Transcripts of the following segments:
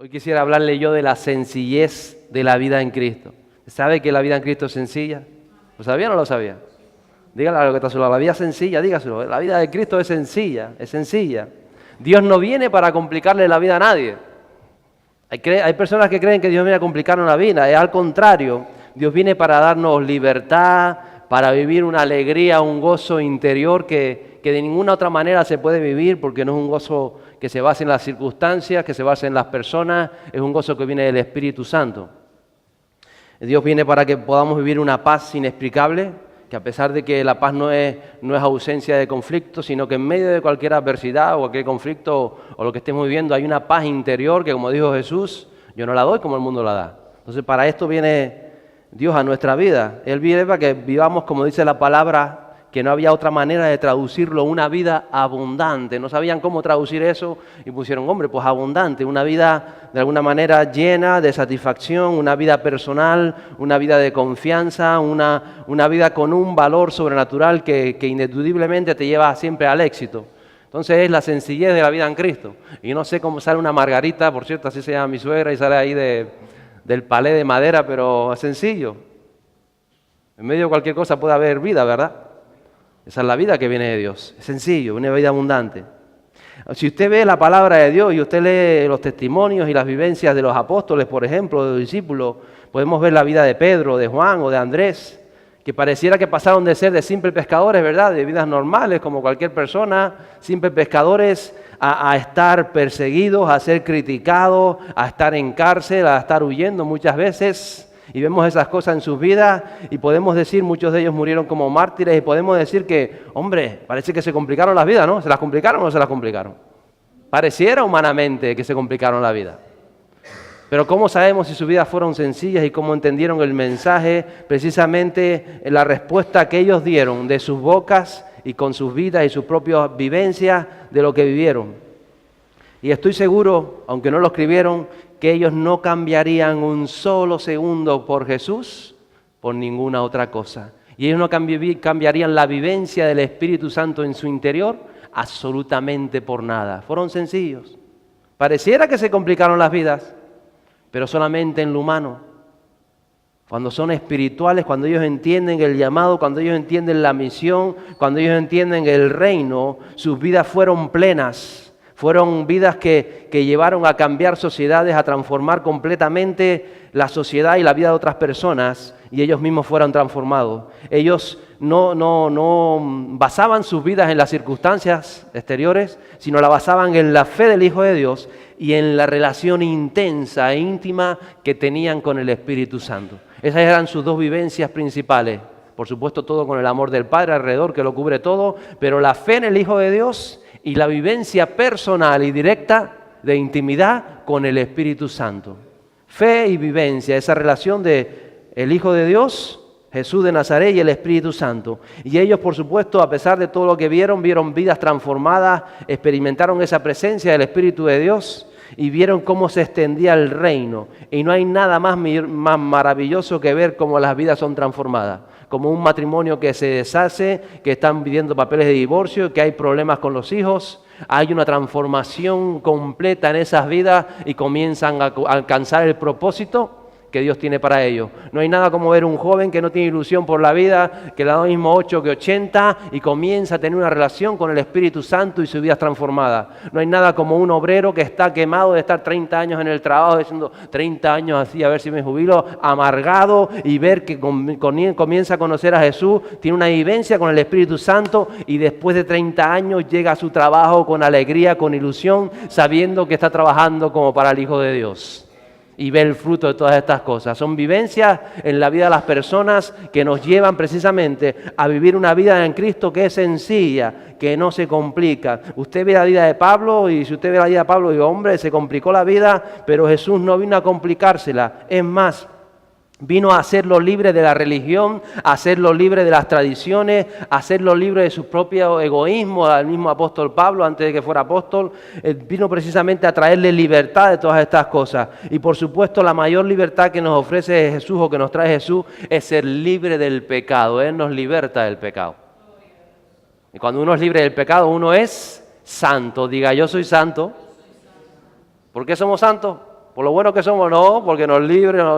Hoy quisiera hablarle yo de la sencillez de la vida en Cristo. ¿Sabe que la vida en Cristo es sencilla? ¿Lo sabía o no lo sabía? Dígale a lo que está a su lado, la vida es sencilla, dígaselo. La vida de Cristo es sencilla, es sencilla. Dios no viene para complicarle la vida a nadie. Hay personas que creen que Dios viene a complicarnos la vida, es al contrario. Dios viene para darnos libertad, para vivir una alegría, un gozo interior que de ninguna otra manera se puede vivir, porque no es un gozo que se base en las circunstancias, que se base en las personas, es un gozo que viene del Espíritu Santo. Dios viene para que podamos vivir una paz inexplicable, que a pesar de que la paz no es ausencia de conflicto, sino que en medio de cualquier adversidad o cualquier conflicto o lo que estemos viviendo hay una paz interior que, como dijo Jesús, yo no la doy como el mundo la da. Entonces, para esto viene Dios a nuestra vida. Él viene para que vivamos, como dice la palabra, que no había otra manera de traducirlo, una vida abundante. No sabían cómo traducir eso y pusieron, hombre, pues abundante, una vida de alguna manera llena de satisfacción, una vida personal, una vida de confianza, una vida con un valor sobrenatural que indudablemente te lleva siempre al éxito. Entonces es la sencillez de la vida en Cristo. Y no sé cómo sale una margarita, por cierto, así se llama mi suegra y sale ahí del palé de madera, pero es sencillo. En medio de cualquier cosa puede haber vida, ¿verdad? Esa es la vida que viene de Dios. Es sencillo, una vida abundante. Si usted ve la palabra de Dios y usted lee los testimonios y las vivencias de los apóstoles, por ejemplo, de los discípulos, podemos ver la vida de Pedro, de Juan o de Andrés, que pareciera que pasaron de ser de simples pescadores, ¿verdad?, de vidas normales como cualquier persona, simples pescadores, a estar perseguidos, a ser criticados, a estar en cárcel, a estar huyendo muchas veces. Y vemos esas cosas en sus vidas y podemos decir, muchos de ellos murieron como mártires y podemos decir que, hombre, parece que se complicaron las vidas, ¿no? ¿Se las complicaron o no se las complicaron? Pareciera humanamente que se complicaron la vida. Pero ¿cómo sabemos si sus vidas fueron sencillas y cómo entendieron el mensaje? Precisamente en la respuesta que ellos dieron de sus bocas y con sus vidas y sus propias vivencias de lo que vivieron. Y estoy seguro, aunque no lo escribieron, que ellos no cambiarían un solo segundo por Jesús, por ninguna otra cosa. Y ellos no cambiarían la vivencia del Espíritu Santo en su interior absolutamente por nada. Fueron sencillos. Pareciera que se complicaron las vidas, pero solamente en lo humano. Cuando son espirituales, cuando ellos entienden el llamado, cuando ellos entienden la misión, cuando ellos entienden el reino, sus vidas fueron plenas. Fueron vidas que llevaron a cambiar sociedades, a transformar completamente la sociedad y la vida de otras personas, y ellos mismos fueron transformados. Ellos no basaban sus vidas en las circunstancias exteriores, sino la basaban en la fe del Hijo de Dios y en la relación intensa e íntima que tenían con el Espíritu Santo. Esas eran sus dos vivencias principales. Por supuesto, todo con el amor del Padre alrededor, que lo cubre todo, pero la fe en el Hijo de Dios y la vivencia personal y directa de intimidad con el Espíritu Santo. Fe y vivencia, esa relación de el Hijo de Dios, Jesús de Nazaret y el Espíritu Santo. Y ellos, por supuesto, a pesar de todo lo que vieron vidas transformadas, experimentaron esa presencia del Espíritu de Dios y vieron cómo se extendía el reino. Y no hay nada más maravilloso que ver cómo las vidas son transformadas. Como un matrimonio que se deshace, que están pidiendo papeles de divorcio, que hay problemas con los hijos. Hay una transformación completa en esas vidas y comienzan a alcanzar el propósito que Dios tiene para ellos. No hay nada como ver un joven que no tiene ilusión por la vida, que le da lo mismo 8 que 80 y comienza a tener una relación con el Espíritu Santo y su vida es transformada. No hay nada como un obrero que está quemado de estar 30 años en el trabajo, diciendo 30 años así, a ver si me jubilo, amargado, y ver que comienza a conocer a Jesús, tiene una vivencia con el Espíritu Santo y después de 30 años llega a su trabajo con alegría, con ilusión, sabiendo que está trabajando como para el Hijo de Dios. Y ver el fruto de todas estas cosas. Son vivencias en la vida de las personas que nos llevan precisamente a vivir una vida en Cristo que es sencilla, que no se complica. Usted ve la vida de Pablo y si usted ve la vida de Pablo, digo, hombre, se complicó la vida, pero Jesús no vino a complicársela. Es más, vino a hacerlo libre de la religión, a hacerlo libre de las tradiciones, a hacerlo libre de su propio egoísmo. Al mismo apóstol Pablo, antes de que fuera apóstol, vino precisamente a traerle libertad de todas estas cosas. Y por supuesto, la mayor libertad que nos ofrece Jesús o que nos trae Jesús es ser libre del pecado. Él nos liberta del pecado. Y cuando uno es libre del pecado, uno es santo. Diga, yo soy santo. ¿Por qué somos santos? Por lo bueno que somos, no, porque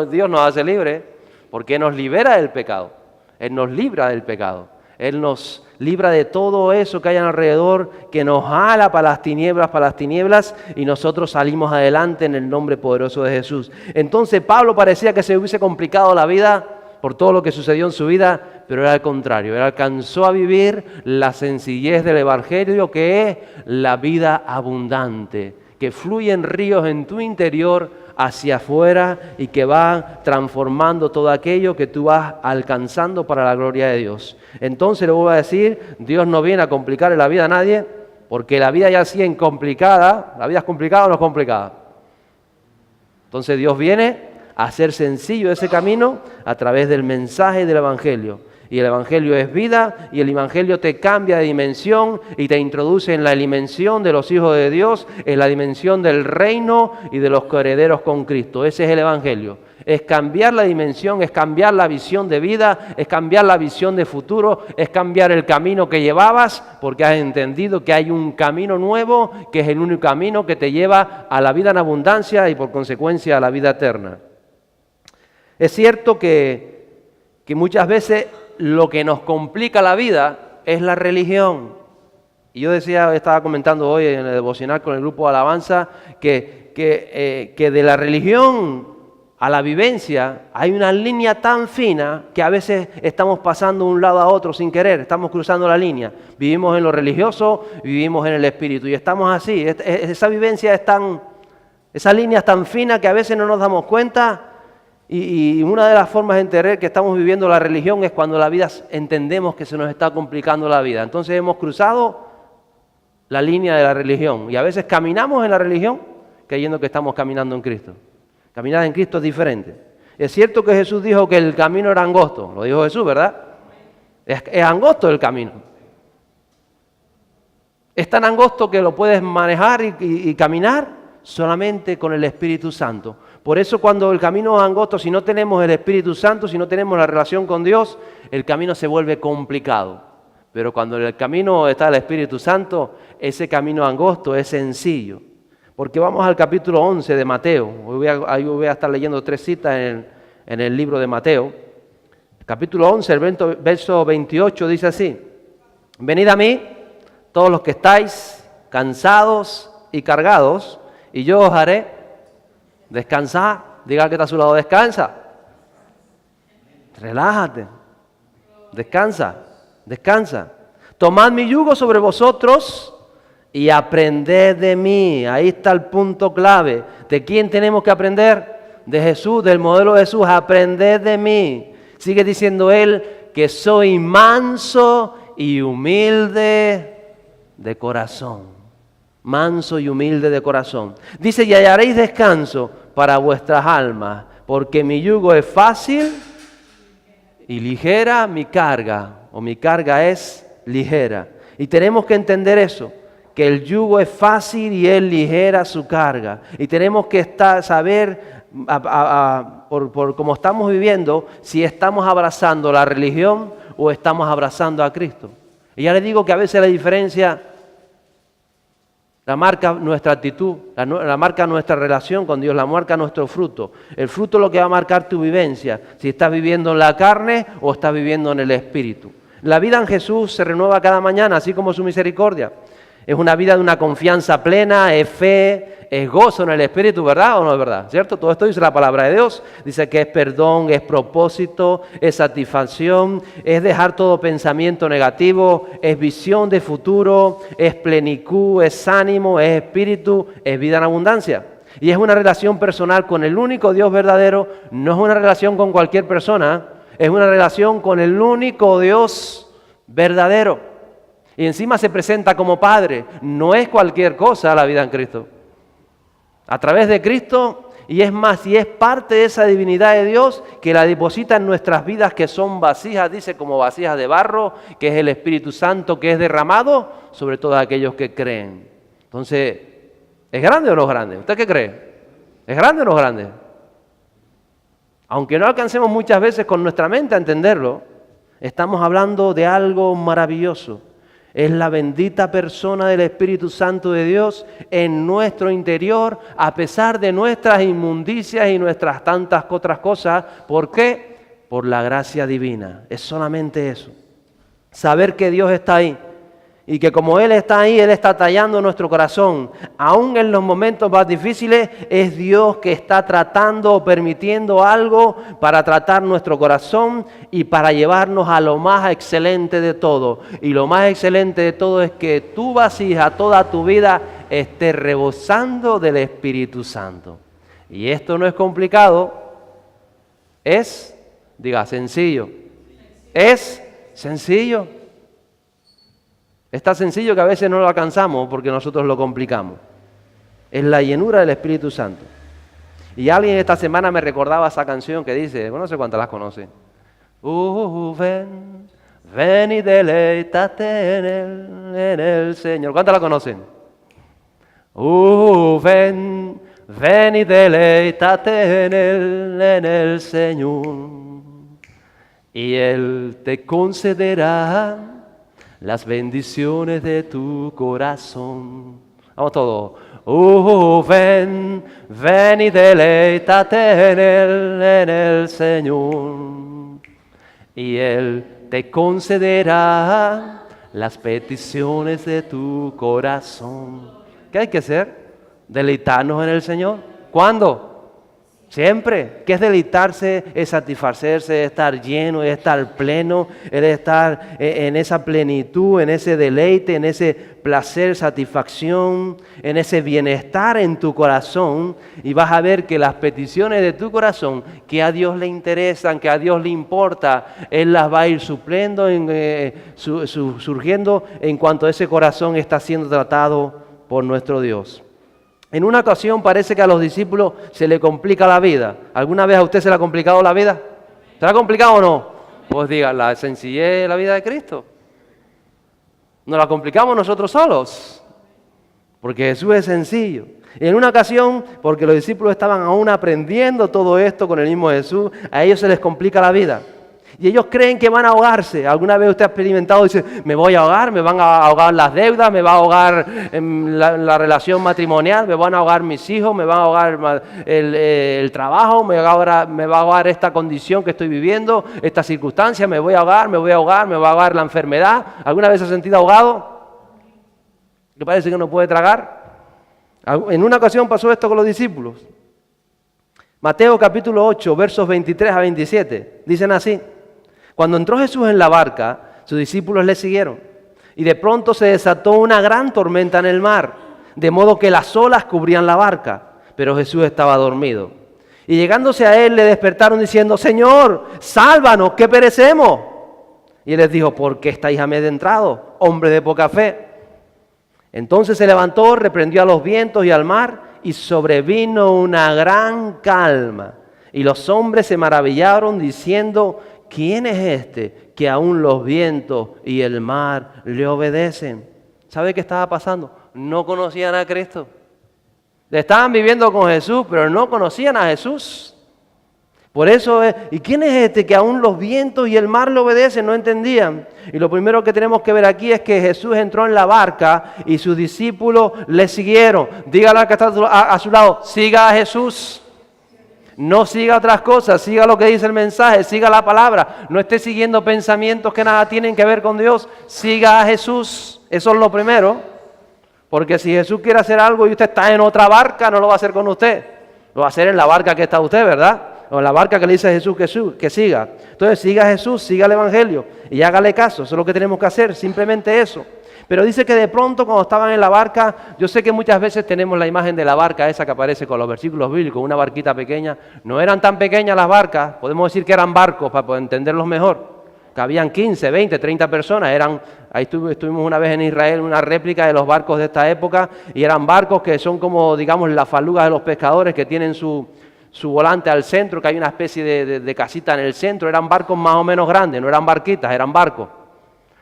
Dios nos hace libres, porque nos libera del pecado. Él nos libra del pecado. Él nos libra de todo eso que hay alrededor, que nos jala para las tinieblas, y nosotros salimos adelante en el nombre poderoso de Jesús. Entonces Pablo parecía que se hubiese complicado la vida por todo lo que sucedió en su vida, pero era al contrario. Él alcanzó a vivir la sencillez del Evangelio, que es la vida abundante, que fluyen ríos en tu interior hacia afuera y que va transformando todo aquello que tú vas alcanzando para la gloria de Dios. Entonces le voy a decir, Dios no viene a complicarle la vida a nadie, porque la vida ya sí es complicada. ¿La vida es complicada o no es complicada? Entonces Dios viene a hacer sencillo ese camino a través del mensaje del Evangelio. Y el Evangelio es vida, y el Evangelio te cambia de dimensión y te introduce en la dimensión de los hijos de Dios, en la dimensión del reino y de los coherederos con Cristo. Ese es el Evangelio. Es cambiar la dimensión, es cambiar la visión de vida, es cambiar la visión de futuro, es cambiar el camino que llevabas, porque has entendido que hay un camino nuevo, que es el único camino que te lleva a la vida en abundancia y por consecuencia a la vida eterna. Es cierto que muchas veces lo que nos complica la vida es la religión. Y yo estaba comentando hoy en el devocional con el grupo de alabanza, que de la religión a la vivencia hay una línea tan fina que a veces estamos pasando de un lado a otro sin querer, estamos cruzando la línea. Vivimos en lo religioso, vivimos en el espíritu y estamos así. Esa vivencia esa línea es tan fina que a veces no nos damos cuenta. Y una de las formas de entender que estamos viviendo la religión es cuando la vida entendemos que se nos está complicando la vida. Entonces hemos cruzado la línea de la religión y a veces caminamos en la religión creyendo que estamos caminando en Cristo. Caminar en Cristo es diferente. Es cierto que Jesús dijo que el camino era angosto, lo dijo Jesús, ¿verdad? Es angosto el camino. Es tan angosto que lo puedes manejar y caminar solamente con el Espíritu Santo. Por eso cuando el camino es angosto, si no tenemos el Espíritu Santo, si no tenemos la relación con Dios, el camino se vuelve complicado. Pero cuando en el camino está el Espíritu Santo, ese camino angosto es sencillo. Porque vamos al capítulo 11 de Mateo. Ahí voy a estar leyendo 3 citas en el libro de Mateo. Capítulo 11, el verso 28 dice así: venid a mí, todos los que estáis cansados y cargados, y yo os haré descansar. Diga al que está a su lado, descansa. Relájate. Descansa. Descansa. Tomad mi yugo sobre vosotros y aprended de mí. Ahí está el punto clave. ¿De quién tenemos que aprender? De Jesús, del modelo de Jesús. Aprended de mí. Sigue diciendo él que soy manso y humilde de corazón. Manso y humilde de corazón. Dice, y hallaréis descanso para vuestras almas, porque mi yugo es fácil y ligera mi carga, o mi carga es ligera. Y tenemos que entender eso, que el yugo es fácil y es ligera su carga. Y tenemos que saber, por cómo estamos viviendo, si estamos abrazando la religión o estamos abrazando a Cristo. Y ya les digo que a veces la diferencia la marca nuestra actitud, la marca nuestra relación con Dios, la marca nuestro fruto. El fruto es lo que va a marcar tu vivencia, si estás viviendo en la carne o estás viviendo en el Espíritu. La vida en Jesús se renueva cada mañana, así como su misericordia. Es una vida de una confianza plena, es fe, es gozo en el Espíritu, ¿verdad o no es verdad? ¿Cierto? Todo esto dice la palabra de Dios. Dice que es perdón, es propósito, es satisfacción, es dejar todo pensamiento negativo, es visión de futuro, es plenitud, es ánimo, es espíritu, es vida en abundancia. Y es una relación personal con el único Dios verdadero, no es una relación con cualquier persona, es una relación con el único Dios verdadero. Y encima se presenta como Padre. No es cualquier cosa la vida en Cristo. A través de Cristo, y es más, y es parte de esa divinidad de Dios que la deposita en nuestras vidas, que son vasijas, dice, como vasijas de barro, que es el Espíritu Santo que es derramado sobre todos aquellos que creen. Entonces, ¿es grande o no es grande? ¿Usted qué cree? ¿Es grande o no es grande? Aunque no alcancemos muchas veces con nuestra mente a entenderlo, estamos hablando de algo maravilloso. Es la bendita persona del Espíritu Santo de Dios en nuestro interior, a pesar de nuestras inmundicias y nuestras tantas otras cosas. ¿Por qué? Por la gracia divina. Es solamente eso. Saber que Dios está ahí. Y que como Él está ahí, Él está tallando nuestro corazón. Aún en los momentos más difíciles, es Dios que está tratando o permitiendo algo para tratar nuestro corazón y para llevarnos a lo más excelente de todo. Y lo más excelente de todo es que tu vasija, toda tu vida, esté rebosando del Espíritu Santo. Y esto no es complicado, es, diga, sencillo. Es sencillo. Es tan sencillo que a veces no lo alcanzamos porque nosotros lo complicamos. Es la llenura del Espíritu Santo. Y alguien esta semana me recordaba esa canción que dice, bueno, no sé cuántas las conocen. Ven, ven y deleítate en el Señor. ¿Cuántas la conocen? Ven, ven y deleítate en el Señor. Y Él te concederá las bendiciones de tu corazón. Vamos todos. Ven, ven y deleítate en el Señor. Y Él te concederá las peticiones de tu corazón. ¿Qué hay que hacer? Deleitarnos en el Señor. ¿Cuándo? Siempre. ¿Qué es deleitarse? Es satisfacerse, es estar lleno, es estar pleno, es estar en esa plenitud, en ese deleite, en ese placer, satisfacción, en ese bienestar en tu corazón. Y vas a ver que las peticiones de tu corazón, que a Dios le interesan, que a Dios le importa, Él las va a ir supliendo, surgiendo en cuanto ese corazón está siendo tratado por nuestro Dios. En una ocasión parece que a los discípulos se le complica la vida. ¿Alguna vez a usted se le ha complicado la vida? ¿Se le ha complicado o no? Pues diga, la sencillez de la vida de Cristo. Nos la complicamos nosotros solos, porque Jesús es sencillo. Y en una ocasión, porque los discípulos estaban aún aprendiendo todo esto con el mismo Jesús, a ellos se les complica la vida. Y ellos creen que van a ahogarse. ¿Alguna vez usted ha experimentado y dice, me voy a ahogar, me van a ahogar las deudas, me va a ahogar la relación matrimonial, me van a ahogar mis hijos, me va a ahogar el trabajo, me va a ahogar esta condición que estoy viviendo, esta circunstancia, me voy a ahogar, me va a ahogar la enfermedad? ¿Alguna vez se ha sentido ahogado? ¿Le parece que no puede tragar? En una ocasión pasó esto con los discípulos. Mateo capítulo 8, versos 23 a 27, dicen así. Cuando entró Jesús en la barca, sus discípulos le siguieron. Y de pronto se desató una gran tormenta en el mar, de modo que las olas cubrían la barca, pero Jesús estaba dormido. Y llegándose a él le despertaron diciendo, Señor, sálvanos, que perecemos. Y él les dijo, ¿por qué estáis amedrentados, hombre de poca fe? Entonces se levantó, reprendió a los vientos y al mar, y sobrevino una gran calma. Y los hombres se maravillaron diciendo, ¿quién es este que aún los vientos y el mar le obedecen? ¿Sabe qué estaba pasando? No conocían a Cristo. Estaban viviendo con Jesús, pero no conocían a Jesús. Por eso, ¿y quién es este que aún los vientos y el mar le obedecen? No entendían. Y lo primero que tenemos que ver aquí es que Jesús entró en la barca y sus discípulos le siguieron. Dígale al que está a su lado, siga a Jesús. No siga otras cosas, siga lo que dice el mensaje, siga la palabra. No esté siguiendo pensamientos que nada tienen que ver con Dios. Siga a Jesús. Eso es lo primero. Porque si Jesús quiere hacer algo y usted está en otra barca, no lo va a hacer con usted. Lo va a hacer en la barca que está usted, ¿verdad? O en la barca que le dice a Jesús que siga. Entonces siga a Jesús, siga el Evangelio y hágale caso. Eso es lo que tenemos que hacer, simplemente eso. Pero dice que de pronto cuando estaban en la barca, yo sé que muchas veces tenemos la imagen de la barca esa que aparece con los versículos bíblicos, una barquita pequeña. No eran tan pequeñas las barcas, podemos decir que eran barcos para poder entenderlos mejor. Cabían 15, 20, 30 personas. Ahí estuvimos una vez en Israel, una réplica de los barcos de esta época, y eran barcos que son como, digamos, las falugas de los pescadores que tienen su volante al centro, que hay una especie de casita en el centro. Eran barcos más o menos grandes, no eran barquitas, eran barcos.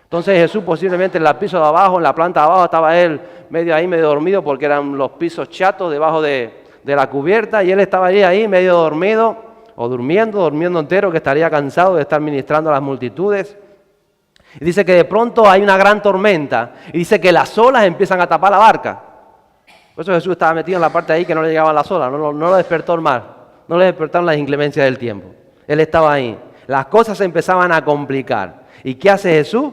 Entonces Jesús posiblemente en el piso de abajo, en la planta de abajo, estaba él medio dormido porque eran los pisos chatos debajo de la cubierta, y él estaba ahí medio dormido o durmiendo entero, que estaría cansado de estar ministrando a las multitudes. Y dice que de pronto hay una gran tormenta y dice que las olas empiezan a tapar la barca. Por eso Jesús estaba metido en la parte ahí que no le llegaban las olas, no lo despertó el mar, no le despertaron las inclemencias del tiempo. Él estaba ahí. Las cosas se empezaban a complicar. ¿Y qué hace Jesús?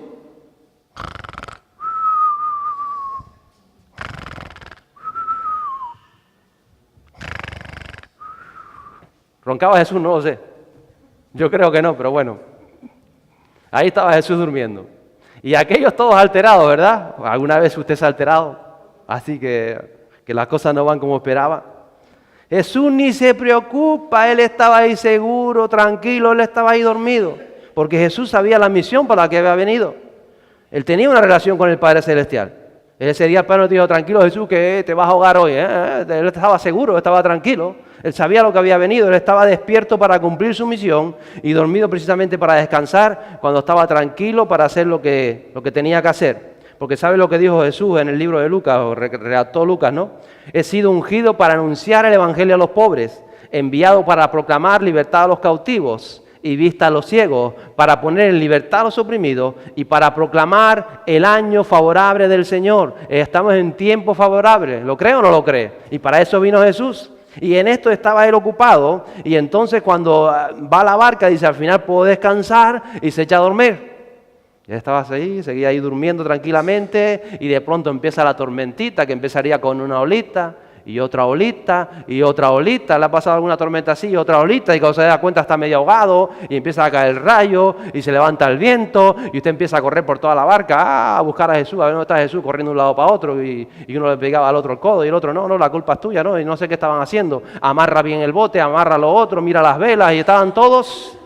¿Roncaba Jesús? No lo sé. Yo creo que no, pero bueno. Ahí estaba Jesús durmiendo. Y aquellos todos alterados, ¿verdad? ¿Alguna vez usted se ha alterado? Así que las cosas no van como esperaba. Jesús ni se preocupa, Él estaba ahí seguro, tranquilo, Él estaba ahí dormido. Porque Jesús sabía la misión para la que había venido. Él tenía una relación con el Padre Celestial. Ese día el Padre dijo, tranquilo Jesús, que te vas a ahogar hoy. Él estaba seguro, estaba tranquilo. Él sabía lo que había venido, Él estaba despierto para cumplir su misión y dormido precisamente para descansar cuando estaba tranquilo para hacer lo que tenía que hacer. Porque ¿sabe lo que dijo Jesús en el libro de Lucas, o redactó Lucas, no? He sido ungido para anunciar el evangelio a los pobres, enviado para proclamar libertad a los cautivos y vista a los ciegos, para poner en libertad a los oprimidos y para proclamar el año favorable del Señor. Estamos en tiempo favorable, ¿lo cree o no lo cree? Y para eso vino Jesús. Y en esto estaba él ocupado, y entonces cuando va a la barca dice, al final puedo descansar, y se echa a dormir. Ya estaba ahí, seguía ahí durmiendo tranquilamente, y de pronto empieza la tormentita, que empezaría con una olita, y otra olita, y otra olita. Le ha pasado alguna tormenta así, y otra olita, y cuando se da cuenta está medio ahogado, y empieza a caer el rayo, y se levanta el viento, y usted empieza a correr por toda la barca, a buscar a Jesús, a ver dónde está Jesús, corriendo de un lado para otro, y uno le pegaba al otro el codo, y el otro, no, la culpa es tuya, no, y no sé qué estaban haciendo. Amarra bien el bote, amarra lo otro, mira las velas, y estaban todos,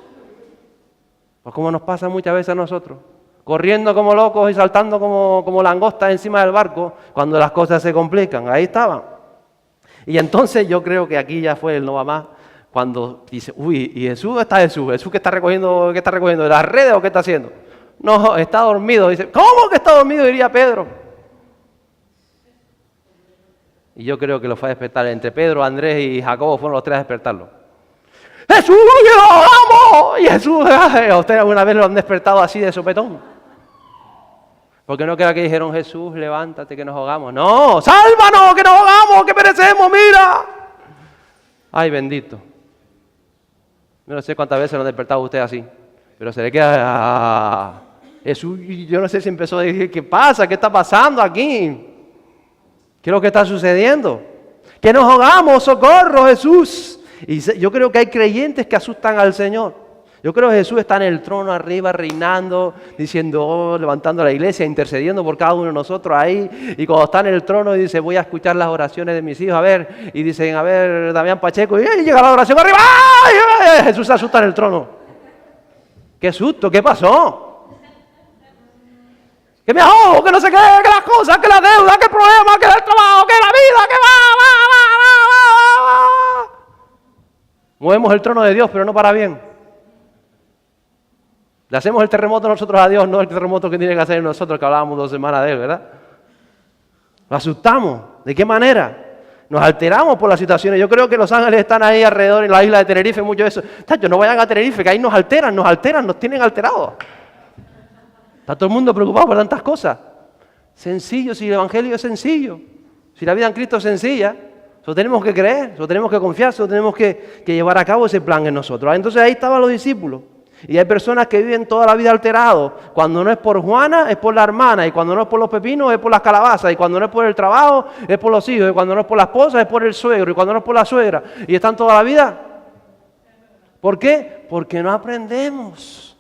pues como nos pasa muchas veces a nosotros, corriendo como locos y saltando como langostas encima del barco, cuando las cosas se complican. Ahí estaban. Y entonces yo creo que aquí ya fue el no va más, cuando dice, uy, ¿y Jesús está Jesús? ¿Jesús qué está recogiendo? ¿De las redes o qué está haciendo? No, está dormido. Dice, ¿cómo que está dormido? Diría Pedro. Y yo creo que lo fue a despertar. Entre Pedro, Andrés y Jacobo fueron los tres a despertarlo. ¡Jesús, que lo hagamos! Y Jesús, ¿a usted alguna vez lo han despertado así de sopetón? Porque no queda que dijeron, Jesús, levántate que nos ahogamos. No, sálvanos que nos ahogamos, que perecemos, mira. Ay, bendito. Yo no sé cuántas veces lo han despertado usted así, pero se le queda Jesús, yo no sé si empezó a decir, ¿qué pasa? ¿Qué está pasando aquí? ¿Qué es lo que está sucediendo? Que nos ahogamos, socorro, Jesús. Y yo creo que hay creyentes que asustan al Señor. Yo creo que Jesús está en el trono arriba, reinando, diciendo, levantando a la iglesia, intercediendo por cada uno de nosotros ahí. Y cuando está en el trono y dice, voy a escuchar las oraciones de mis hijos, a ver. Y dicen, a ver, Damián Pacheco, y llega la oración arriba. ¡Ay! Jesús se asusta en el trono. ¡Qué susto! ¿Qué pasó? Que me ahogo, que no sé qué, que las cosas, que la deuda, que el problema, que el trabajo, que la vida, que va. Movemos el trono de Dios, pero no para bien. Le hacemos el terremoto nosotros a Dios, no el terremoto que tiene que hacer nosotros, que hablábamos 2 semanas de él, ¿verdad? Lo asustamos. ¿De qué manera? Nos alteramos por las situaciones. Yo creo que los ángeles están ahí alrededor en la isla de Tenerife, mucho de eso. Tacho, no vayan a Tenerife, que ahí nos alteran, nos tienen alterados. Está todo el mundo preocupado por tantas cosas. Sencillo, si el evangelio es sencillo. Si la vida en Cristo es sencilla, solo tenemos que creer, solo tenemos que confiar, solo tenemos que llevar a cabo ese plan en nosotros. Entonces ahí estaban los discípulos. Y hay personas que viven toda la vida alterados. Cuando no es por Juana, es por la hermana. Y cuando no es por los pepinos, es por las calabazas. Y cuando no es por el trabajo, es por los hijos. Y cuando no es por la esposa, es por el suegro. Y cuando no es por la suegra. Y están toda la vida. ¿Por qué? Porque no aprendemos.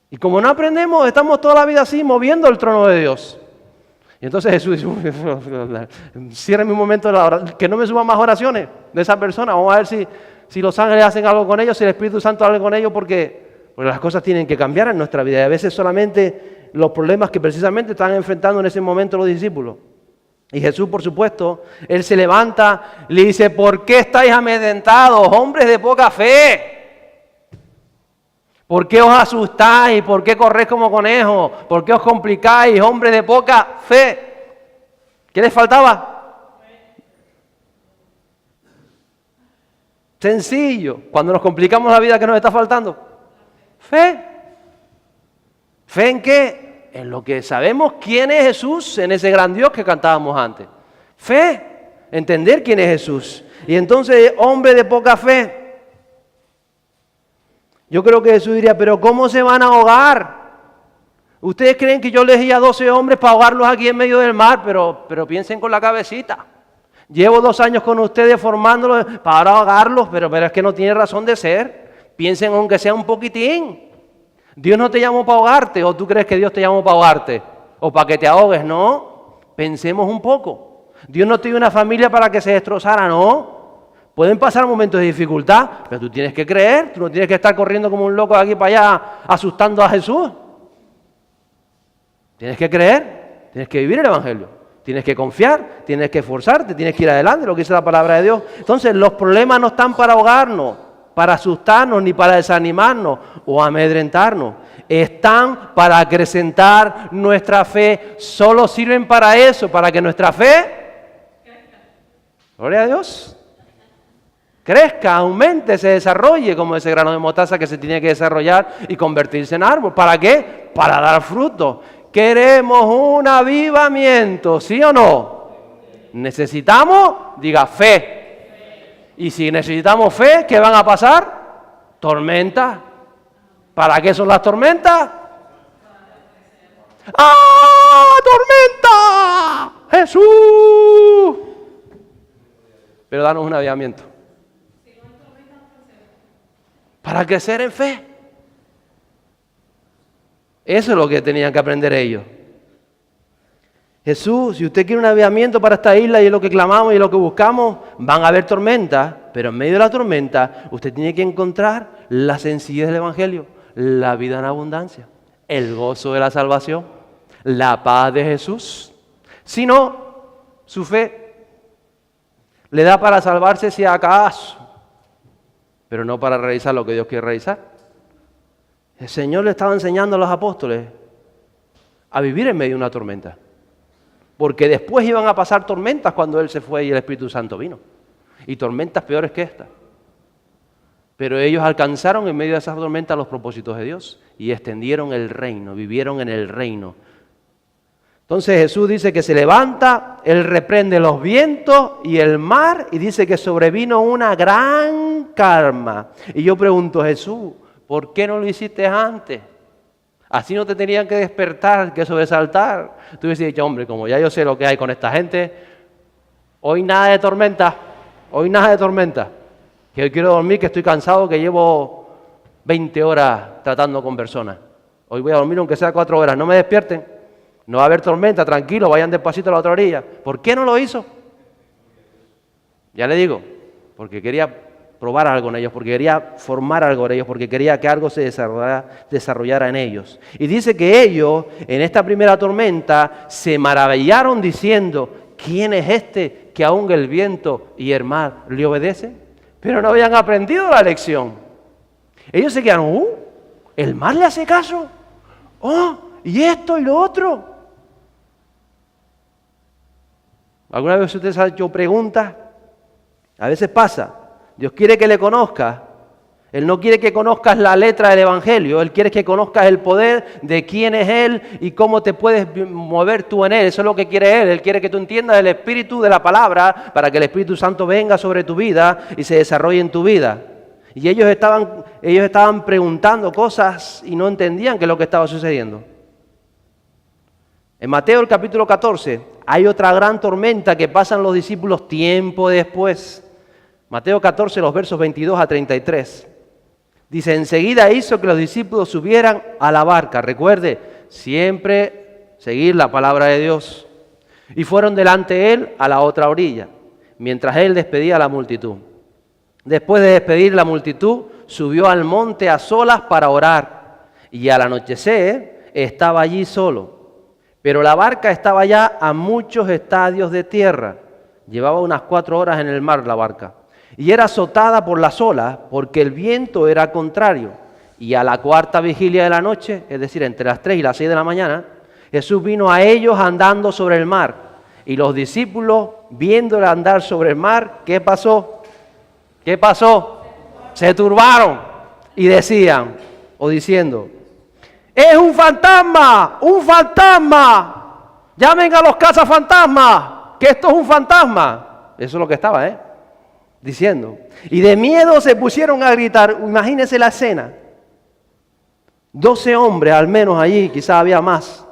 Y como no aprendemos, estamos toda la vida así, moviendo el trono de Dios. Y entonces Jesús dice, cierre mi momento de la oración, que no me suban más oraciones de esa persona. Vamos a ver si los ángeles hacen algo con ellos, si el Espíritu Santo hace algo con ellos, porque las cosas tienen que cambiar en nuestra vida. Y a veces solamente los problemas que precisamente están enfrentando en ese momento los discípulos. Y Jesús, por supuesto, Él se levanta, le dice, ¿por qué estáis amedrentados, hombres de poca fe? ¿Por qué os asustáis? ¿Por qué corréis como conejos? ¿Por qué os complicáis, hombres de poca fe? ¿Qué les faltaba? Sencillo. Cuando nos complicamos la vida, ¿qué nos está faltando? Fe. ¿Fe en qué? En lo que sabemos quién es Jesús, en ese gran Dios que cantábamos antes. Fe, entender quién es Jesús. Y entonces, hombre de poca fe. Yo creo que Jesús diría, pero ¿cómo se van a ahogar? ¿Ustedes creen que yo elegí a 12 hombres para ahogarlos aquí en medio del mar? Pero piensen con la cabecita. Llevo 2 años con ustedes formándolos para ahogarlos, pero es que no tiene razón de ser. Piensen aunque sea un poquitín. Dios no te llamó para ahogarte, o tú crees que Dios te llamó para ahogarte, o para que te ahogues, no. Pensemos un poco. Dios no te dio una familia para que se destrozara, no. Pueden pasar momentos de dificultad, pero tú tienes que creer, tú no tienes que estar corriendo como un loco de aquí para allá asustando a Jesús. Tienes que creer, tienes que vivir el Evangelio, tienes que confiar, tienes que esforzarte, tienes que ir adelante, lo que dice la palabra de Dios. Entonces los problemas no están para ahogarnos, para asustarnos, ni para desanimarnos o amedrentarnos. Están para acrecentar nuestra fe, solo sirven para eso, para que nuestra fe, gloria a Dios, crezca, aumente, se desarrolle como ese grano de mostaza que se tiene que desarrollar y convertirse en árbol. ¿Para qué? Para dar fruto. Queremos un avivamiento, ¿sí o no? Necesitamos, diga, fe. Y si necesitamos fe, ¿qué van a pasar? Tormentas. ¿Para qué son las tormentas? ¡Ah, tormenta! ¡Jesús! Pero danos un avivamiento. Para crecer en fe. Eso es lo que tenían que aprender ellos. Jesús, si usted quiere un avivamiento para esta isla y es lo que clamamos y es lo que buscamos, van a haber tormentas, pero en medio de la tormenta usted tiene que encontrar la sencillez del Evangelio, la vida en abundancia, el gozo de la salvación, la paz de Jesús. Si no, su fe le da para salvarse si acaso, pero no para realizar lo que Dios quiere realizar. El Señor le estaba enseñando a los apóstoles a vivir en medio de una tormenta. Porque después iban a pasar tormentas cuando Él se fue y el Espíritu Santo vino. Y tormentas peores que esta. Pero ellos alcanzaron en medio de esas tormentas los propósitos de Dios y extendieron el reino, vivieron en el reino. Entonces Jesús dice que se levanta, Él reprende los vientos y el mar y dice que sobrevino una gran calma. Y yo pregunto, Jesús, ¿por qué no lo hiciste antes? Así no te tenían que despertar, que sobresaltar. Tú hubieses dicho, hombre, como ya yo sé lo que hay con esta gente, hoy nada de tormenta, hoy nada de tormenta. Que hoy quiero dormir, que estoy cansado, que llevo 20 horas tratando con personas. Hoy voy a dormir aunque sea 4 horas, no me despierten. No va a haber tormenta, tranquilo, vayan despacito a la otra orilla. ¿Por qué no lo hizo? Ya le digo, porque quería probar algo en ellos, porque quería formar algo en ellos, porque quería que algo se desarrollara en ellos. Y dice que ellos, en esta primera tormenta, se maravillaron diciendo, ¿quién es este que aún el viento y el mar le obedecen? Pero no habían aprendido la lección. Ellos se quedaron, ¿el mar le hace caso? ¿Y esto y lo otro? ¿Alguna vez usted se ha hecho preguntas? A veces pasa. Dios quiere que le conozcas. Él no quiere que conozcas la letra del Evangelio. Él quiere que conozcas el poder de quién es Él y cómo te puedes mover tú en Él. Eso es lo que quiere Él. Él quiere que tú entiendas el espíritu de la palabra para que el Espíritu Santo venga sobre tu vida y se desarrolle en tu vida. Y ellos estaban preguntando cosas y no entendían qué es lo que estaba sucediendo. En Mateo el capítulo 14 hay otra gran tormenta que pasan los discípulos tiempo después. Mateo 14, los versos 22 a 33. Dice, enseguida hizo que los discípulos subieran a la barca. Recuerde, siempre seguir la palabra de Dios. Y fueron delante de él a la otra orilla, mientras él despedía a la multitud. Después de despedir la multitud, subió al monte a solas para orar. Y al anochecer estaba allí solo. Pero la barca estaba ya a muchos estadios de tierra. Llevaba unas 4 horas en el mar la barca. Y era azotada por las olas porque el viento era contrario. Y a la 4ª vigilia de la noche, es decir, entre las 3 y las 6 de la mañana, Jesús vino a ellos andando sobre el mar. Y los discípulos, viéndole andar sobre el mar, ¿qué pasó? ¿Qué pasó? Se turbaron y decían, o diciendo, Es un fantasma, un fantasma. Llamen a los cazafantasmas, que esto es un fantasma. Eso es lo que estaba, diciendo. Y de miedo se pusieron a gritar. Imagínense la escena. 12 hombres al menos allí, quizás había más.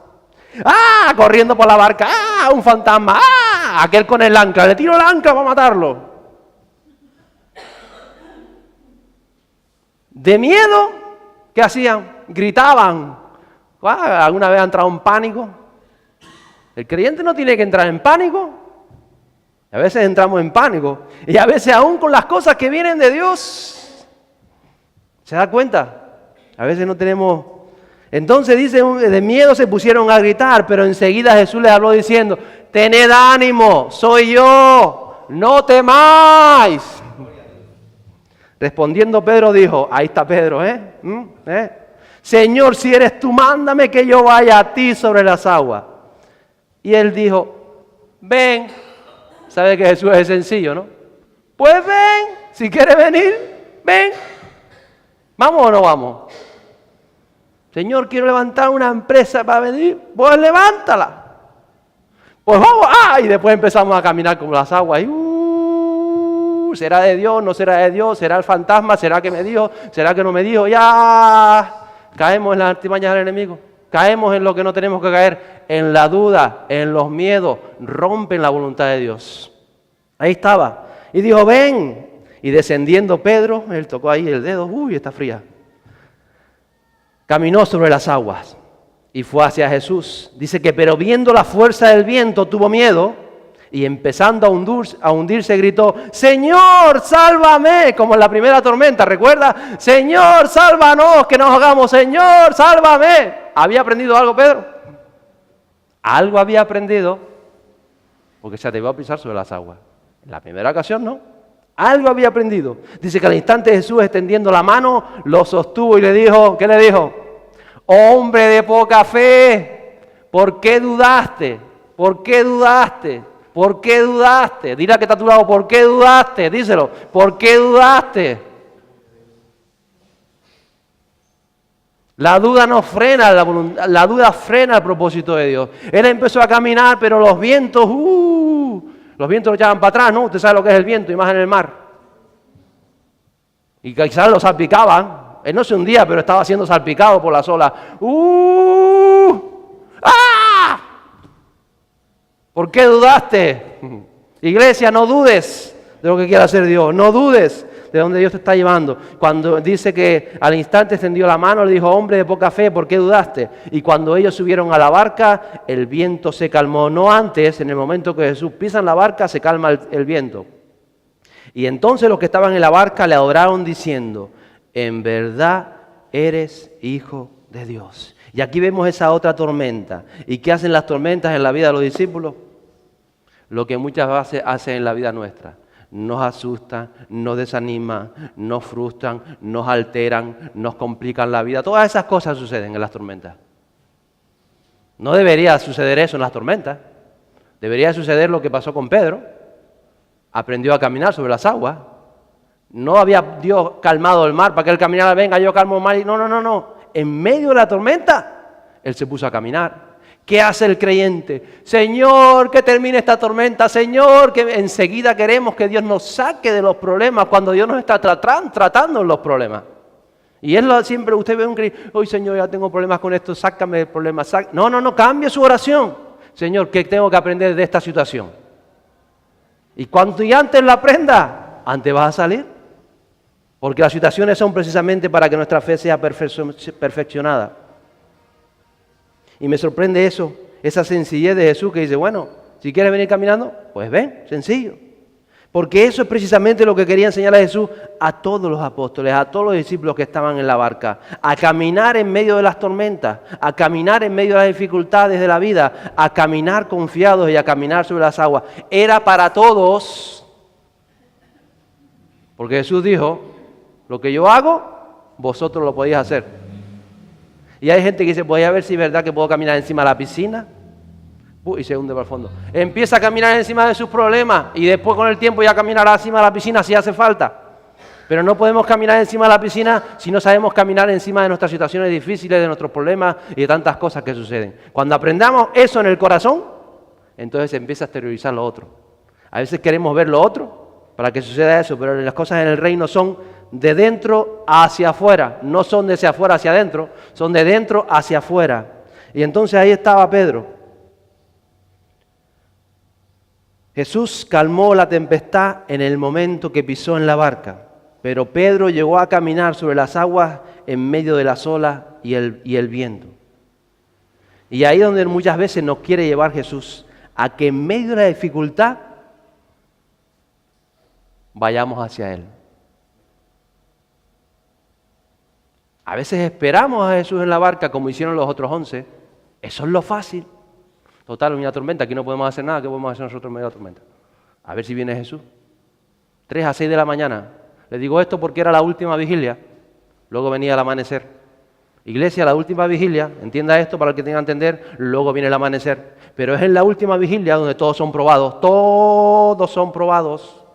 ¡Ah! Corriendo por la barca. ¡Ah! Un fantasma. ¡Ah! Aquel con el ancla. Le tiro el ancla para matarlo. De miedo, ¿qué hacían? Gritaban. ¡Ah! ¿Alguna vez han entrado en pánico? El creyente no tiene que entrar en pánico. A veces entramos en pánico. Y a veces aún con las cosas que vienen de Dios. ¿Se da cuenta? A veces no tenemos... Entonces dice, de miedo se pusieron a gritar, pero enseguida Jesús les habló diciendo, tened ánimo, soy yo, no temáis. Respondiendo Pedro dijo, ahí está Pedro, Señor, si eres tú, mándame que yo vaya a ti sobre las aguas. Y él dijo, ven. ¿Sabe que Jesús es sencillo, no? Pues ven, si quieres venir, ven. ¿Vamos o no vamos? Señor, quiero levantar una empresa para venir. Pues levántala. Pues vamos. Y después empezamos a caminar como las aguas. ¿Será de Dios? ¿No será de Dios? ¿Será el fantasma? ¿Será que me dijo? ¿Será que no me dijo? Ya caemos en las artimañas del enemigo. Caemos en lo que no tenemos que caer. En la duda, en los miedos. Rompen la voluntad de Dios. Ahí estaba. Y dijo, ven. Y descendiendo Pedro, él tocó ahí el dedo. Está fría. Caminó sobre las aguas y fue hacia Jesús. Dice que, pero viendo la fuerza del viento, tuvo miedo y empezando a hundirse gritó, Señor, sálvame, como en la primera tormenta, ¿recuerda? Señor, sálvanos, que nos hagamos, Señor, sálvame. ¿Había aprendido algo, Pedro? Algo había aprendido, porque se atrevió a pisar sobre las aguas. En la primera ocasión, ¿no? Algo había aprendido. Dice que al instante Jesús, extendiendo la mano, lo sostuvo y le dijo, ¿qué le dijo? Hombre de poca fe, ¿por qué dudaste? ¿Por qué dudaste? ¿Por qué dudaste? Dile a que está a tu lado, ¿por qué dudaste? Díselo, ¿por qué dudaste? La duda no frena la voluntad, la duda frena el propósito de Dios. Él empezó a caminar, pero los vientos lo echaban para atrás, ¿no? Usted sabe lo que es el viento, y más en el mar. Y quizás lo salpicaban. Él no se hundía, pero estaba siendo salpicado por las olas. ¿Por qué dudaste? Iglesia, no dudes de lo que quiere hacer Dios. No dudes de dónde Dios te está llevando. Cuando dice que al instante extendió la mano, le dijo, hombre de poca fe, ¿por qué dudaste? Y cuando ellos subieron a la barca, el viento se calmó. No antes, en el momento que Jesús pisa en la barca, se calma el viento. Y entonces los que estaban en la barca le adoraron diciendo, en verdad eres hijo de Dios. Y aquí vemos esa otra tormenta. ¿Y qué hacen las tormentas en la vida de los discípulos? Lo que muchas veces hacen en la vida nuestra. Nos asustan, nos desaniman, nos frustran, nos alteran, nos complican la vida. Todas esas cosas suceden en las tormentas. No debería suceder eso en las tormentas. Debería suceder lo que pasó con Pedro. Aprendió a caminar sobre las aguas. No había Dios calmado el mar para que él caminara, venga, yo calmo el mar. No. En medio de la tormenta, él se puso a caminar. ¿Qué hace el creyente? Señor, que termine esta tormenta. Señor, que enseguida queremos que Dios nos saque de los problemas cuando Dios nos está tratando en los problemas. Y él siempre, usted ve un creyente, hoy Señor, ya tengo problemas con esto, sácame del problema. No, cambie su oración. Señor, ¿qué tengo que aprender de esta situación? Y cuanto y antes la aprenda, antes vas a salir. Porque las situaciones son precisamente para que nuestra fe sea perfeccionada. Y me sorprende eso, esa sencillez de Jesús que dice, bueno, si quieres venir caminando, pues ven, sencillo. Porque eso es precisamente lo que quería enseñar a Jesús a todos los apóstoles, a todos los discípulos que estaban en la barca. A caminar en medio de las tormentas, a caminar en medio de las dificultades de la vida, a caminar confiados y a caminar sobre las aguas. Era para todos. Porque Jesús dijo, lo que yo hago, vosotros lo podéis hacer. Y hay gente que dice, voy a ver si es verdad que puedo caminar encima de la piscina. Y se hunde para el fondo. Empieza a caminar encima de sus problemas y después con el tiempo ya caminará encima de la piscina si hace falta. Pero no podemos caminar encima de la piscina si no sabemos caminar encima de nuestras situaciones difíciles, de nuestros problemas y de tantas cosas que suceden. Cuando aprendamos eso en el corazón, entonces se empieza a exteriorizar lo otro. A veces queremos ver lo otro para que suceda eso, pero las cosas en el reino son de dentro hacia afuera. No son de hacia afuera hacia adentro, son de dentro hacia afuera. Y entonces ahí estaba Pedro. Jesús calmó la tempestad en el momento que pisó en la barca. Pero Pedro llegó a caminar sobre las aguas en medio de las olas y el viento. Y ahí es donde muchas veces nos quiere llevar Jesús, a que en medio de la dificultad vayamos hacia Él. A veces esperamos a Jesús en la barca como hicieron los otros 11. Eso es lo fácil. Total, una tormenta, aquí no podemos hacer nada. ¿Qué podemos hacer nosotros en medio de la tormenta? A ver si viene Jesús. 3 a 6 de la mañana. Les digo esto porque era la última vigilia, luego venía el amanecer. Iglesia, la última vigilia, entienda esto para el que tenga que entender, luego viene el amanecer. Pero es en la última vigilia donde todos son probados, todos son probados.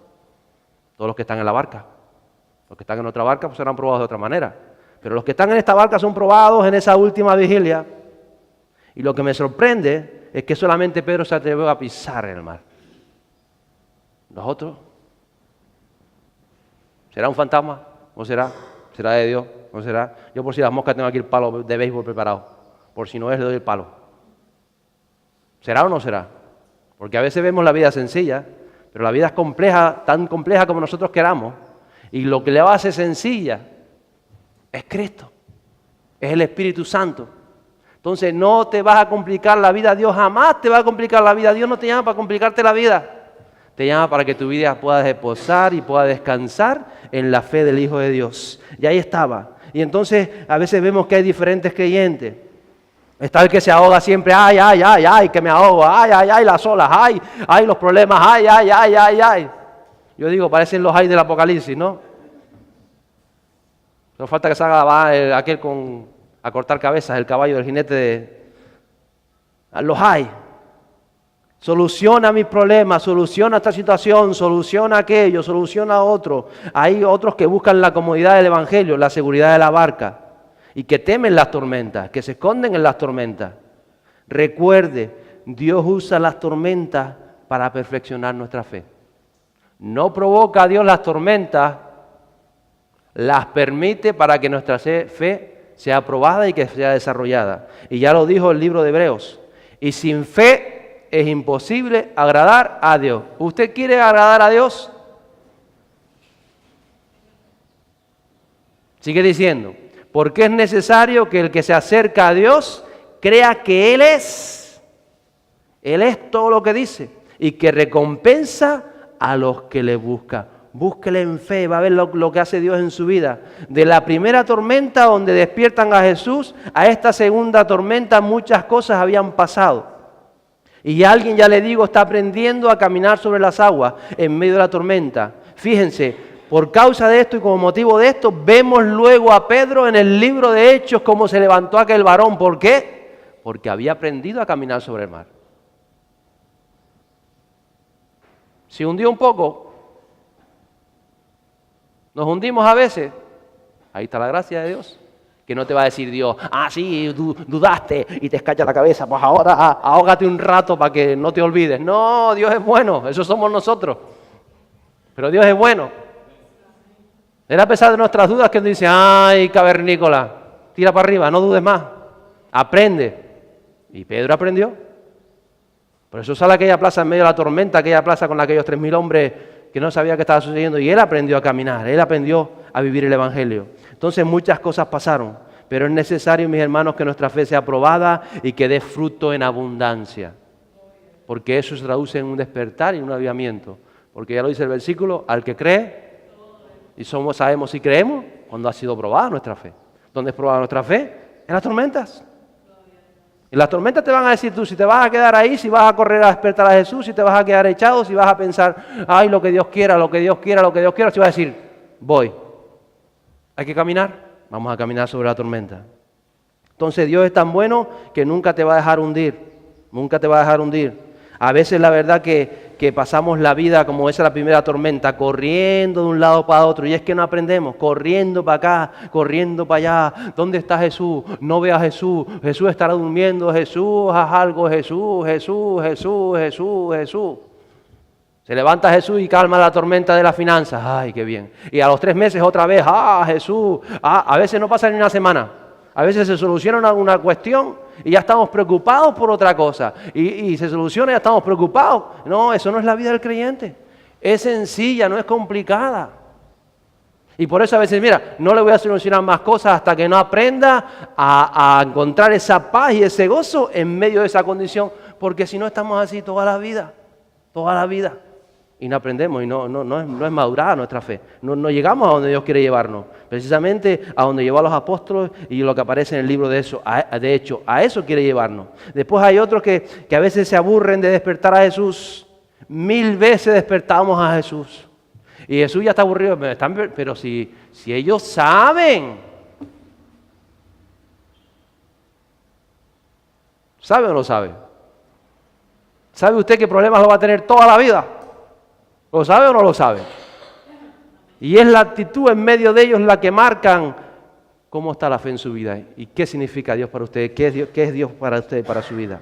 Todos los que están en la barca. Los que están en otra barca pues serán probados de otra manera. Pero los que están en esta barca son probados en esa última vigilia. Y lo que me sorprende es que solamente Pedro se atrevió a pisar en el mar. Los otros... ¿Será un fantasma? ¿O será? ¿Será de Dios? ¿O será? Yo por si las moscas tengo aquí el palo de béisbol preparado. Por si no es, le doy el palo. ¿Será o no será? Porque a veces vemos la vida sencilla, pero la vida es compleja, tan compleja como nosotros queramos. Y lo que le hace sencilla es Cristo. Es el Espíritu Santo. Entonces no te vas a complicar la vida. Dios jamás te va a complicar la vida. Dios no te llama para complicarte la vida. Te llama para que tu vida pueda reposar y pueda descansar en la fe del Hijo de Dios. Y ahí estaba. Y entonces a veces vemos que hay diferentes creyentes. Está el que se ahoga siempre, ay, que me ahogo, ay, las olas, ay, los problemas, ay. Yo digo, parecen los ay del Apocalipsis, ¿no? No falta que salga aquel a cortar cabezas, el caballo del jinete de... Los hay. Soluciona mis problemas, soluciona esta situación, soluciona aquello, soluciona otro. Hay otros que buscan la comodidad del Evangelio, la seguridad de la barca y que temen las tormentas, que se esconden en las tormentas. Recuerde, Dios usa las tormentas para perfeccionar nuestra fe. No provoca a Dios las tormentas, las permite para que nuestra fe sea probada y que sea desarrollada. Y ya lo dijo el libro de Hebreos. Y sin fe es imposible agradar a Dios. ¿Usted quiere agradar a Dios? Sigue diciendo, porque es necesario que el que se acerca a Dios crea que Él es todo lo que dice y que recompensa a los que le buscan. Búsquele en fe, va a ver lo que hace Dios en su vida. De la primera tormenta donde despiertan a Jesús a esta segunda tormenta muchas cosas habían pasado. Y alguien, ya le digo, está aprendiendo a caminar sobre las aguas en medio de la tormenta. Fíjense, por causa de esto y como motivo de esto, vemos luego a Pedro en el libro de Hechos cómo se levantó aquel varón. ¿Por qué? Porque había aprendido a caminar sobre el mar. Se hundió un poco. Nos hundimos a veces. Ahí está la gracia de Dios. Que no te va a decir Dios, sí, dudaste y te escacha la cabeza, pues ahora ahógate un rato para que no te olvides. No, Dios es bueno, eso somos nosotros. Pero Dios es bueno. Era a pesar de nuestras dudas que Él dice, ay, cavernícola, tira para arriba, no dudes más, aprende. Y Pedro aprendió. Por eso sale aquella plaza en medio de la tormenta, aquella plaza con aquellos 3.000 hombres que no sabía qué estaba sucediendo. Y él aprendió a caminar, él aprendió a vivir el Evangelio. Entonces muchas cosas pasaron, pero es necesario, mis hermanos, que nuestra fe sea probada y que dé fruto en abundancia. Porque eso se traduce en un despertar y un avivamiento. Porque ya lo dice el versículo, al que cree, y sabemos si creemos, cuando ha sido probada nuestra fe. ¿Dónde es probada nuestra fe? En las tormentas. En las tormentas te van a decir tú si te vas a quedar ahí, si vas a correr a despertar a Jesús, si te vas a quedar echado, si vas a pensar, ay, lo que Dios quiera, lo que Dios quiera, lo que Dios quiera, si vas a decir, voy. ¿Hay que caminar? Vamos a caminar sobre la tormenta. Entonces Dios es tan bueno que nunca te va a dejar hundir. Nunca te va a dejar hundir. A veces la verdad que pasamos la vida como esa es la primera tormenta, corriendo de un lado para otro. Y es que no aprendemos, corriendo para acá, corriendo para allá. ¿Dónde está Jesús? No veo a Jesús. Jesús estará durmiendo. Jesús, haz algo. Jesús, Jesús, Jesús, Jesús, Jesús. Se levanta Jesús y calma la tormenta de las finanzas. Ay, qué bien. Y a los 3 meses otra vez, Jesús. A veces no pasa ni una semana. A veces se soluciona una cuestión y ya estamos preocupados por otra cosa. Y se soluciona y ya estamos preocupados. No, eso no es la vida del creyente. Es sencilla, no es complicada. Y por eso a veces, mira, no le voy a solucionar más cosas hasta que no aprenda a encontrar esa paz y ese gozo en medio de esa condición. Porque si no estamos así toda la vida. Toda la vida. Y no aprendemos y no es madurada nuestra fe. No llegamos a donde Dios quiere llevarnos. Precisamente a donde llevó a los apóstoles y lo que aparece en el libro de eso. De hecho, a eso quiere llevarnos. Después hay otros que a veces se aburren de despertar a Jesús. 1000 veces despertamos a Jesús. Y Jesús ya está aburrido. Pero si ellos saben. ¿Sabe o no sabe? ¿Sabe usted qué problemas lo va a tener toda la vida? ¿Lo sabe o no lo sabe? Y es la actitud en medio de ellos la que marcan cómo está la fe en su vida y qué significa Dios para usted, qué es Dios para usted, para su vida.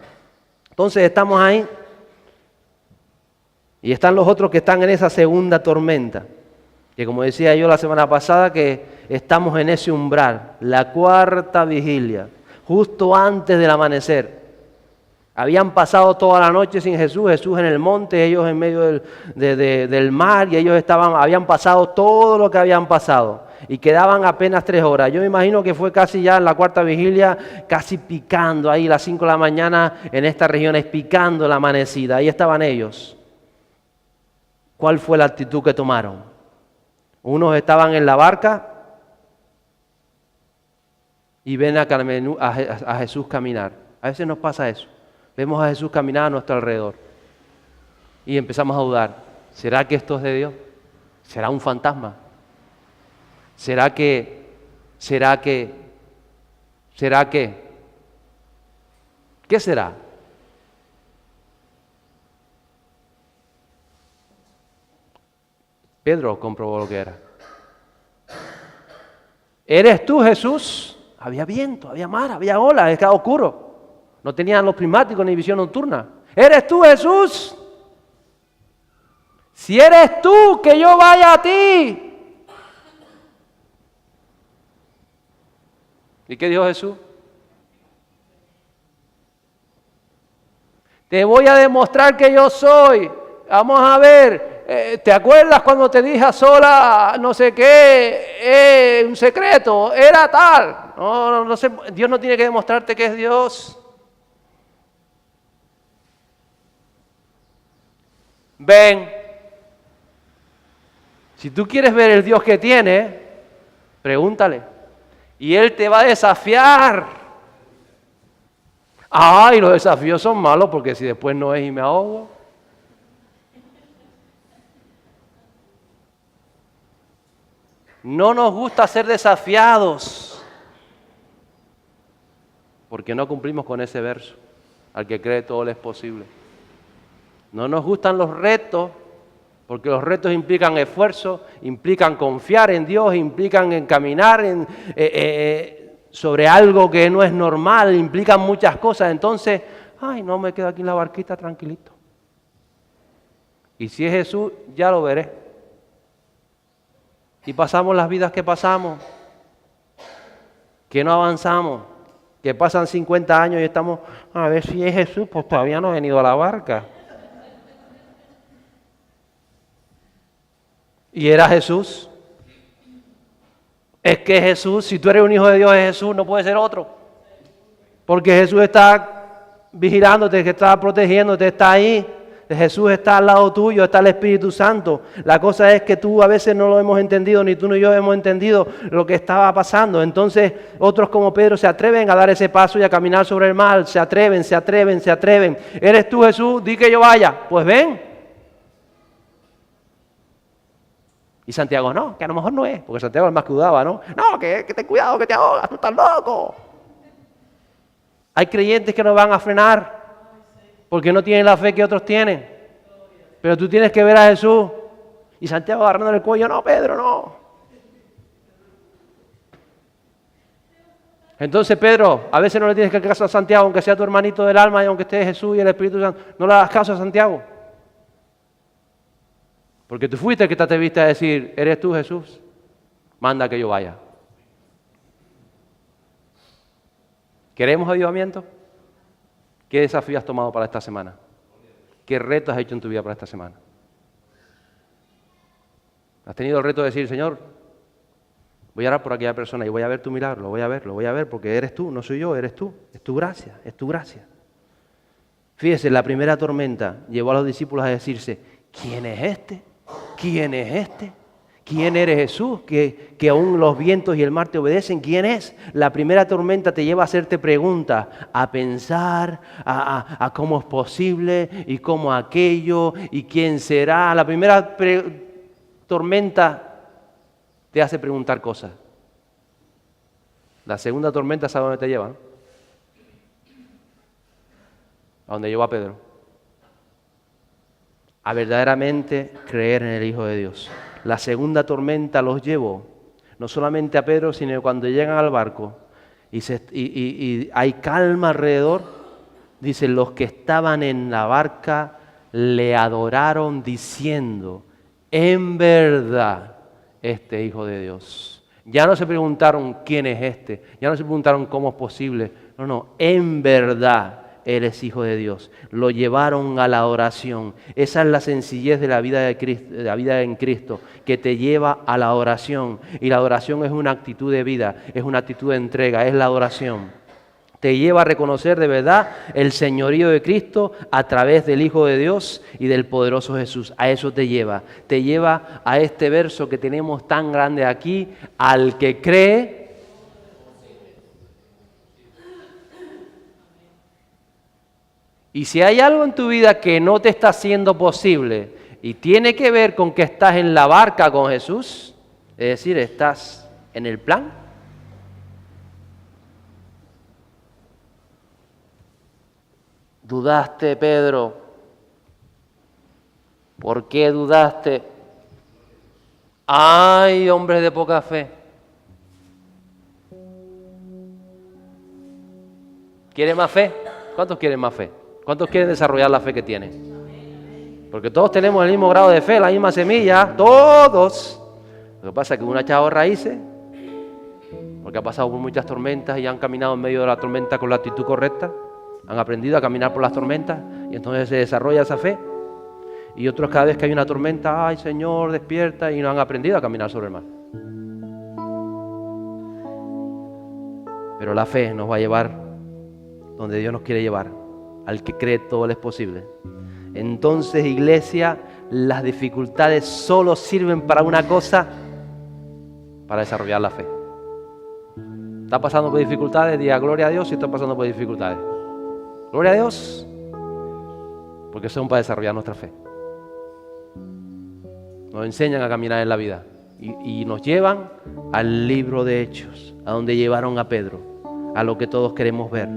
Entonces estamos ahí y están los otros que están en esa segunda tormenta, que como decía yo la semana pasada, que estamos en ese umbral, la cuarta vigilia, justo antes del amanecer. Habían pasado toda la noche sin Jesús, Jesús en el monte, ellos en medio del mar, y ellos habían pasado todo lo que habían pasado, y quedaban apenas 3 horas. Yo me imagino que fue casi ya en la cuarta vigilia, casi picando ahí, las 5 de la mañana, en estas regiones, picando la amanecida. Ahí estaban ellos. ¿Cuál fue la actitud que tomaron? Unos estaban en la barca y ven a Jesús caminar. A veces nos pasa eso. Vemos a Jesús caminar a nuestro alrededor y empezamos a dudar. ¿Será que esto es de Dios? ¿Será un fantasma? ¿Será que? ¿Qué será? Pedro comprobó lo que era. ¿Eres tú, Jesús? Había viento, había mar, había olas, estaba oscuro. No tenían los prismáticos ni visión nocturna. ¿Eres tú, Jesús? Si eres tú, que yo vaya a ti. ¿Y qué dijo Jesús? Te voy a demostrar que yo soy. Vamos a ver. ¿Te acuerdas cuando te dije a sola no sé qué? Un secreto. Era tal. No sé. Dios no tiene que demostrarte que es Dios. Ven, si tú quieres ver el Dios que tiene, pregúntale. Y Él te va a desafiar. Ay, los desafíos son malos porque si después no es y me ahogo. No nos gusta ser desafiados porque no cumplimos con ese verso. Al que cree todo le es posible. No nos gustan los retos, porque los retos implican esfuerzo, implican confiar en Dios, implican en caminar sobre algo que no es normal, implican muchas cosas. Entonces, no me quedo aquí en la barquita tranquilito. Y si es Jesús, ya lo veré. Y pasamos las vidas que pasamos, que no avanzamos, que pasan 50 años y estamos, a ver si es Jesús, pues todavía no he venido a la barca. ¿Y era Jesús? Es que Jesús, si tú eres un hijo de Dios, es Jesús, no puede ser otro. Porque Jesús está vigilándote, que está protegiéndote, está ahí. Jesús está al lado tuyo, está el Espíritu Santo. La cosa es que tú a veces no lo hemos entendido, ni tú ni yo hemos entendido lo que estaba pasando. Entonces, otros como Pedro se atreven a dar ese paso y a caminar sobre el mar. Se atreven. ¿Eres tú, Jesús? Di que yo vaya. Pues ven. Y Santiago, no, que a lo mejor no es, porque Santiago es el más que dudaba, ¿no? No, que ten cuidado, que te ahogas, tú estás loco. Hay creyentes que no van a frenar, porque no tienen la fe que otros tienen. Pero tú tienes que ver a Jesús. Y Santiago agarrándole el cuello, no, Pedro, no. Entonces, Pedro, a veces no le tienes que hacer caso a Santiago, aunque sea tu hermanito del alma y aunque esté Jesús y el Espíritu Santo. No le hagas caso a Santiago. Porque tú fuiste el que te atreviste a decir, ¿eres tú, Jesús? Manda que yo vaya. ¿Queremos avivamiento? ¿Qué desafío has tomado para esta semana? ¿Qué reto has hecho en tu vida para esta semana? ¿Has tenido el reto de decir, Señor, voy a orar por aquella persona y voy a ver tu milagro, lo voy a ver porque eres tú, no soy yo, eres tú, es tu gracia, es tu gracia? Fíjese, la primera tormenta llevó a los discípulos a decirse, ¿quién es este? ¿Quién es este? ¿Quién eres Jesús? Que aún los vientos y el mar te obedecen. ¿Quién es? La primera tormenta te lleva a hacerte preguntas, a pensar, a cómo es posible y cómo aquello y quién será. La primera tormenta te hace preguntar cosas. La segunda tormenta, ¿sabe dónde te lleva? ¿No? A donde llevó a Pedro. A verdaderamente creer en el Hijo de Dios. La segunda tormenta los llevó, no solamente a Pedro, sino que cuando llegan al barco y hay calma alrededor, dicen, los que estaban en la barca le adoraron diciendo, en verdad, este Hijo de Dios. Ya no se preguntaron quién es este, ya no se preguntaron cómo es posible, no, en verdad. Él es Hijo de Dios. Lo llevaron a la adoración. Esa es la sencillez de la vida de Cristo, de la vida en Cristo, que te lleva a la adoración. Y la adoración es una actitud de vida, es una actitud de entrega, es la adoración. Te lleva a reconocer de verdad el señorío de Cristo a través del Hijo de Dios y del poderoso Jesús. A eso te lleva. Te lleva a este verso que tenemos tan grande aquí, al que cree. Y si hay algo en tu vida que no te está haciendo posible y tiene que ver con que estás en la barca con Jesús, es decir, estás en el plan, dudaste, Pedro. ¿Por qué dudaste? ¡Ay, hombres de poca fe! ¿Quieren más fe? ¿Cuántos quieren más fe? ¿Cuántos quieren desarrollar la fe que tienen? Porque todos tenemos el mismo grado de fe, la misma semilla, todos. Lo que pasa es que uno ha echado raíces, porque ha pasado por muchas tormentas y han caminado en medio de la tormenta con la actitud correcta, han aprendido a caminar por las tormentas y entonces se desarrolla esa fe. Y otros cada vez que hay una tormenta, ¡ay Señor, despierta! Y no han aprendido a caminar sobre el mar. Pero la fe nos va a llevar donde Dios nos quiere llevar. Al que cree todo le es posible. Entonces, iglesia, las dificultades solo sirven para una cosa, para desarrollar la fe. ¿Está pasando por dificultades? Diga gloria a Dios si está pasando por dificultades. Gloria a Dios, porque son para desarrollar nuestra fe. Nos enseñan a caminar en la vida y nos llevan al libro de Hechos, a donde llevaron a Pedro, a lo que todos queremos ver.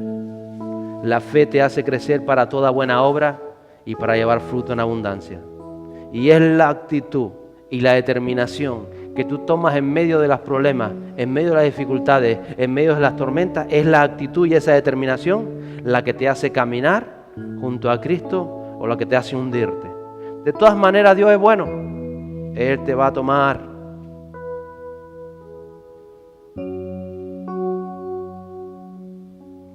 La fe te hace crecer para toda buena obra y para llevar fruto en abundancia. Y es la actitud y la determinación que tú tomas en medio de los problemas, en medio de las dificultades, en medio de las tormentas, es la actitud y esa determinación la que te hace caminar junto a Cristo o la que te hace hundirte. De todas maneras, Dios es bueno. Él te va a tomar.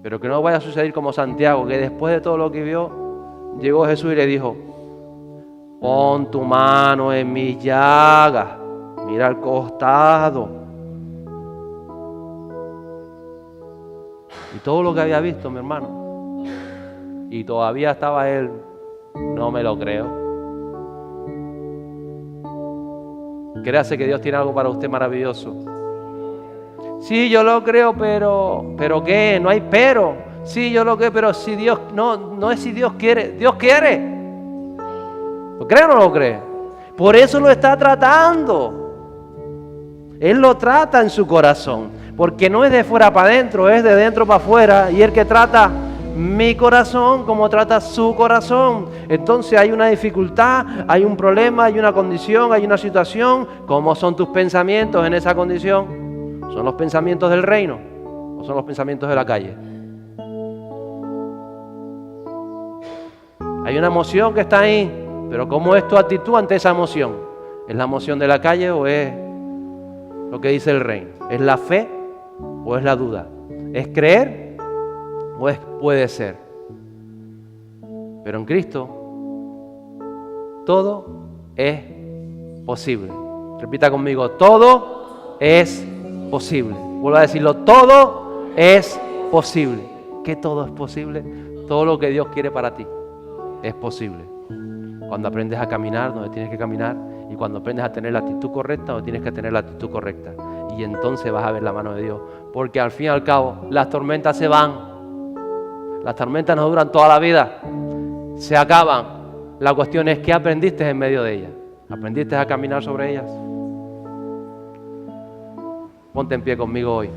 Pero que no vaya a suceder como Santiago, que después de todo lo que vio, llegó Jesús y le dijo, pon tu mano en mis llagas, mira al costado. Y todo lo que había visto, mi hermano, y todavía estaba él, no me lo creo. Créase que Dios tiene algo para usted maravilloso. Sí, yo lo creo, pero ¿qué? No hay pero. Sí, yo lo creo, pero si Dios, no es si Dios quiere, Dios quiere. ¿Lo cree o no lo cree? Por eso lo está tratando. Él lo trata en su corazón, porque no es de fuera para adentro, es de dentro para afuera, y el que trata mi corazón, cómo trata su corazón. Entonces hay una dificultad, hay un problema, hay una condición, hay una situación. ¿Cómo son tus pensamientos en esa condición? ¿Son los pensamientos del reino o son los pensamientos de la calle? Hay una emoción que está ahí, pero ¿cómo es tu actitud ante esa emoción? ¿Es la emoción de la calle o es lo que dice el reino? ¿Es la fe o es la duda? ¿Es creer o es puede ser? Pero en Cristo todo es posible. Repita conmigo, todo es posible. Vuelvo a decirlo, todo es posible. ¿Qué todo es posible? Todo lo que Dios quiere para ti es posible. Cuando aprendes a caminar donde tienes que caminar y cuando aprendes a tener la actitud correcta donde tienes que tener la actitud correcta. Y entonces vas a ver la mano de Dios. Porque al fin y al cabo las tormentas se van. Las tormentas no duran toda la vida. Se acaban. La cuestión es ¿qué aprendiste en medio de ellas? ¿Aprendiste a caminar sobre ellas? Ponte en pie conmigo hoy.